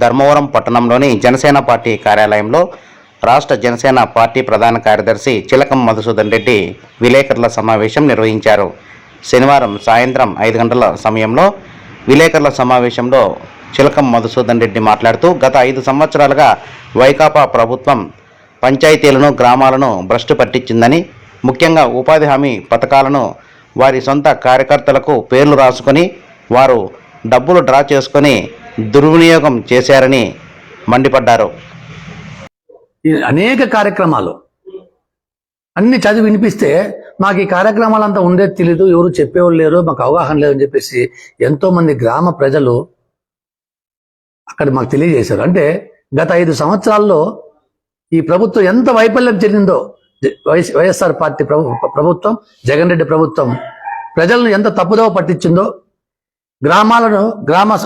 ధర్మవరం పట్టణంలోని జనసేన పార్టీ కార్యాలయంలో రాష్ట్ర జనసేన పార్టీ ప్రధాన కార్యదర్శి చిలకం మధుసూదన్ రెడ్డి విలేకరుల సమావేశం నిర్వహించారు. శనివారం సాయంత్రం 5 గంటల సమయంలో విలేకరుల సమావేశంలో చిలకం మధుసూదన్ రెడ్డి మాట్లాడుతూ గత 5 సంవత్సరాలుగా వైకాపా ప్రభుత్వం పంచాయతీలను, గ్రామాలను భ్రష్టు పట్టించిందని, ముఖ్యంగా ఉపాధి హామీ పథకాలను వారి సొంత కార్యకర్తలకు పేర్లు రాసుకొని వారు డబ్బులు డ్రా చేసుకొని దుర్వినియోగం చేశారని మండిపడ్డారు. అనేక కార్యక్రమాలు అన్ని చదివి వినిపిస్తే మాకు ఈ కార్యక్రమాలంతా ఉండేది తెలీదు, ఎవరు చెప్పేవారు లేరు, మాకు అవగాహన లేదని చెప్పేసి ఎంతో మంది గ్రామ ప్రజలు అక్కడ మాకు తెలియజేశారు. అంటే గత 5 సంవత్సరాల్లో ఈ ప్రభుత్వం ఎంత వైఫల్యం చెందిందో, వైఎస్ఆర్ పార్టీ ప్రభుత్వం, జగన్ రెడ్డి ప్రభుత్వం ప్రజలను ఎంత తప్పుదోవ పట్టించిందో, గ్రామాలను, గ్రామ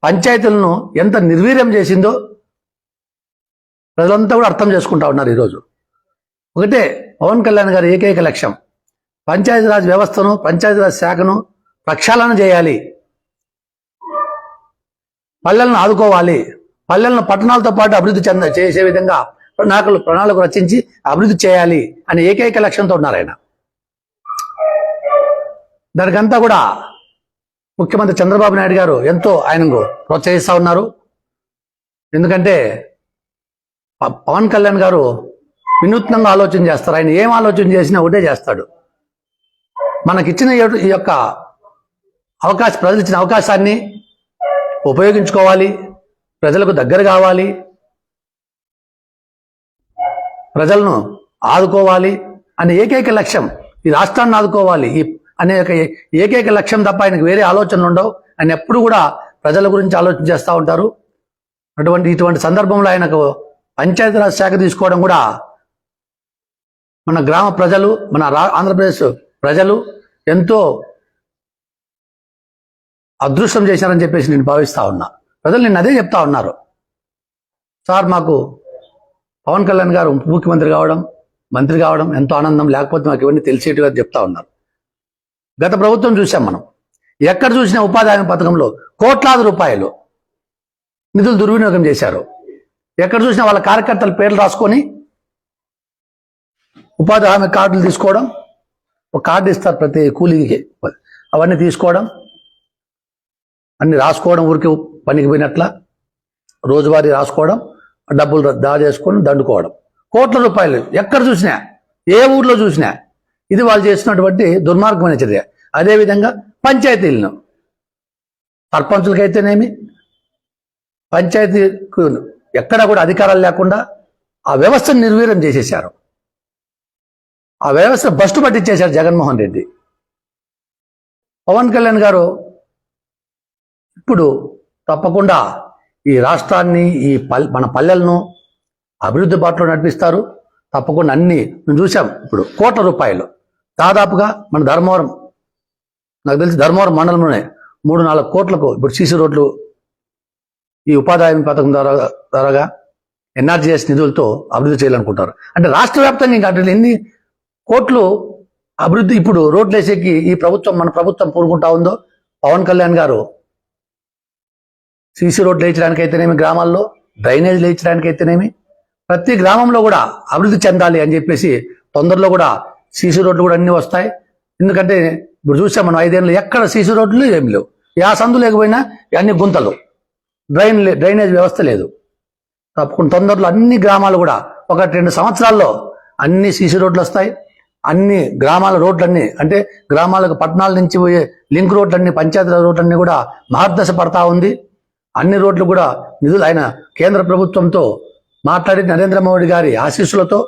పంచాయతీలను ఎంత నిర్వీర్యం చేసిందో ప్రజలంతా కూడా అర్థం చేసుకుంటా ఉన్నారు. ఈరోజు ఒకటే పవన్ కళ్యాణ్ గారి ఏకైక లక్ష్యం పంచాయతీరాజ్ వ్యవస్థను, పంచాయతీరాజ్ శాఖను ప్రక్షాళన చేయాలి, పల్లెలను ఆదుకోవాలి, పల్లెలను పట్టణాలతో పాటు అభివృద్ధి చేసే విధంగా ప్రణాళిక రచించి అభివృద్ధి చేయాలి అనే ఏకైక లక్ష్యంతో ఉన్నారు ఆయన. దానికంతా కూడా ముఖ్యమంత్రి చంద్రబాబు నాయుడు గారు ఎంతో ఆయనకు ప్రోత్సహిస్తూ ఉన్నారు. ఎందుకంటే పవన్ కళ్యాణ్ గారు వినూత్నంగా ఆలోచన చేస్తారు. ఆయన ఏం ఆలోచన చేసినా ఒకటే చేస్తాడు. మనకిచ్చిన ఈ యొక్క ప్రజలు ఇచ్చిన అవకాశాన్ని ఉపయోగించుకోవాలి, ప్రజలకు దగ్గర కావాలి, ప్రజలను ఆదుకోవాలి అనే ఏకైక లక్ష్యం, ఈ రాష్ట్రాన్ని ఆదుకోవాలి అనే ఏకైక లక్ష్యం తప్ప ఆయనకు వేరే ఆలోచనలు ఉండవు. ఆయన ఎప్పుడు కూడా ప్రజల గురించి ఆలోచన చేస్తూ ఉంటారు. ఇటువంటి సందర్భంలో ఆయనకు పంచాయతీరాజ్ శాఖ తీసుకోవడం కూడా మన గ్రామ ప్రజలు, మన ఆంధ్రప్రదేశ్ ప్రజలు ఎంతో అదృష్టం చేశారని చెప్పేసి నేను భావిస్తా ఉన్నా. ప్రజలు నిన్న అదే చెప్తా ఉన్నారు, సార్ మాకు పవన్ కళ్యాణ్ గారు ముఖ్యమంత్రి కావడం, మంత్రి కావడం ఎంతో ఆనందం, లేకపోతే మాకు ఇవన్నీ తెలిసేట్టుగా చెప్తా ఉన్నారు. గత ప్రభుత్వం చూసాం మనం, ఎక్కడ చూసినా ఉపాధి హామీ పథకంలో కోట్లాది రూపాయలు నిధులు దుర్వినియోగం చేశారు. ఎక్కడ చూసినా వాళ్ళ కార్యకర్తల పేర్లు రాసుకొని ఉపాధి హామీ కార్డులు తీసుకోవడం, ఒక కార్డు ఇస్తారు ప్రతి కూలీకి, అవన్నీ తీసుకోవడం, అన్ని రాసుకోవడం, ఊరికి పనికి పోయినట్ల రోజువారీ రాసుకోవడం, డబ్బులు దా చేసుకొని దండుకోవడం, కోట్ల రూపాయలు ఎక్కడ చూసినా, ఏ ఊర్లో చూసినా ఇది వాళ్ళు చేస్తున్నటువంటి దుర్మార్గమైన చర్య. అదేవిధంగా పంచాయతీలను, సర్పంచులకైతేనేమి, పంచాయతీకు ఎక్కడ కూడా అధికారాలు లేకుండా ఆ వ్యవస్థను నిర్వీర్యం చేసేశారు. ఆ వ్యవస్థ భ్రష్టు పట్టించేశారు జగన్మోహన్ రెడ్డి. పవన్ కళ్యాణ్ గారు ఇప్పుడు తప్పకుండా ఈ రాష్ట్రాన్ని, మన పల్లెలను అభివృద్ధి బాటలో నడిపిస్తారు. తప్పకుండా అన్ని మేము చూసాం. ఇప్పుడు కోట్ల రూపాయలు దాదాపుగా మన ధర్మవరం, నాకు తెలిసి ధర్మవరం మండలంలోనే 3-4 కోట్లకు ఇప్పుడు సీసీ రోడ్లు ఈ ఉపాధి హామీ పథకం ద్వారాగా ఎన్ఆర్జీఎస్ నిధులతో అభివృద్ధి చేయాలనుకుంటారు. అంటే రాష్ట్ర వ్యాప్తంగా ఇంకా అంటే ఎన్ని కోట్లు అభివృద్ధి ఇప్పుడు రోడ్లు వేసేకి ఈ ప్రభుత్వం, మన ప్రభుత్వం పూనుకుంటా ఉందో. పవన్ కళ్యాణ్ గారు సీసీ రోడ్లు వేయించడానికి అయితేనేమి, గ్రామాల్లో డ్రైనేజ్లు వేయించడానికి అయితేనేమి, ప్రతి గ్రామంలో కూడా అభివృద్ధి చెందాలి అని చెప్పేసి తొందరలో కూడా సీసీ రోడ్లు కూడా అన్నీ వస్తాయి. ఎందుకంటే ఇప్పుడు చూసాం మనం 5 ఏళ్ళు ఎక్కడ సీసీ రోడ్లు ఏమి లేవు, ఆ సందు లేకపోయినా అన్ని గుంతలు, డ్రైనేజ్ వ్యవస్థ లేదు. తప్పకుండా తొందరలో అన్ని గ్రామాలు కూడా 1-2 సంవత్సరాల్లో అన్ని సీసీ రోడ్లు వస్తాయి. అన్ని గ్రామాల రోడ్లన్నీ, అంటే గ్రామాలకు పట్టణాల నుంచి పోయే లింక్ రోడ్లన్నీ, పంచాయతీ రోడ్లన్నీ కూడా మార్గదశ పడతా ఉంది. అన్ని రోడ్లు కూడా నిధులు ఆయన కేంద్ర ప్రభుత్వంతో మాట్లాడి నరేంద్ర మోడీ గారి ఆశీస్సులతో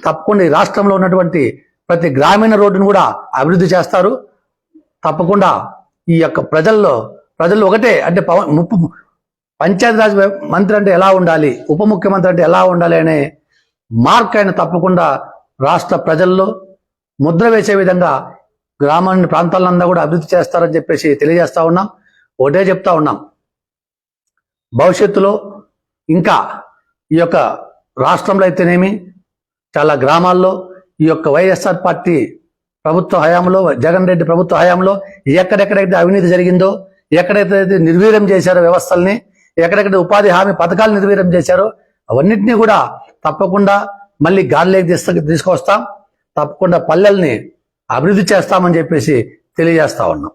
తప్పకుండా ఈ రాష్ట్రంలో ఉన్నటువంటి ప్రతి గ్రామీణ రోడ్డును కూడా అభివృద్ధి చేస్తారు. తప్పకుండా ఈ యొక్క ప్రజల్లో ఒకటే, అంటే పంచాయతీరాజ్ మంత్రి అంటే ఎలా ఉండాలి, ఉప ముఖ్యమంత్రి అంటే ఎలా ఉండాలి అనే మార్క్ ఆయన తప్పకుండా రాష్ట్ర ప్రజల్లో ముద్ర వేసే విధంగా గ్రామాన్ని, ప్రాంతాలంతా కూడా అభివృద్ధి చేస్తారని చెప్పేసి తెలియజేస్తా ఉన్నాం. ఒకటే చెప్తా ఉన్నాం, భవిష్యత్తులో ఇంకా ఈ యొక్క రాష్ట్రంలో అయితేనేమి, చాలా గ్రామాల్లో ఈ యొక్క వైఎస్ఆర్ పార్టీ ప్రభుత్వ హయాంలో, జగన్ రెడ్డి ప్రభుత్వ హయాంలో ఎక్కడెక్కడైతే అవినీతి జరిగిందో, ఎక్కడైతే నిర్వీర్యం చేశారో వ్యవస్థల్ని, ఎక్కడెక్కడ ఉపాధి హామీ పథకాలు నిర్వీర్యం చేశారో అవన్నింటినీ కూడా తప్పకుండా మళ్ళీ గాలిలోకి తీసుకొస్తాం. తప్పకుండా పల్లెల్ని అభివృద్ధి చేస్తామని చెప్పేసి తెలియజేస్తా ఉన్నాం.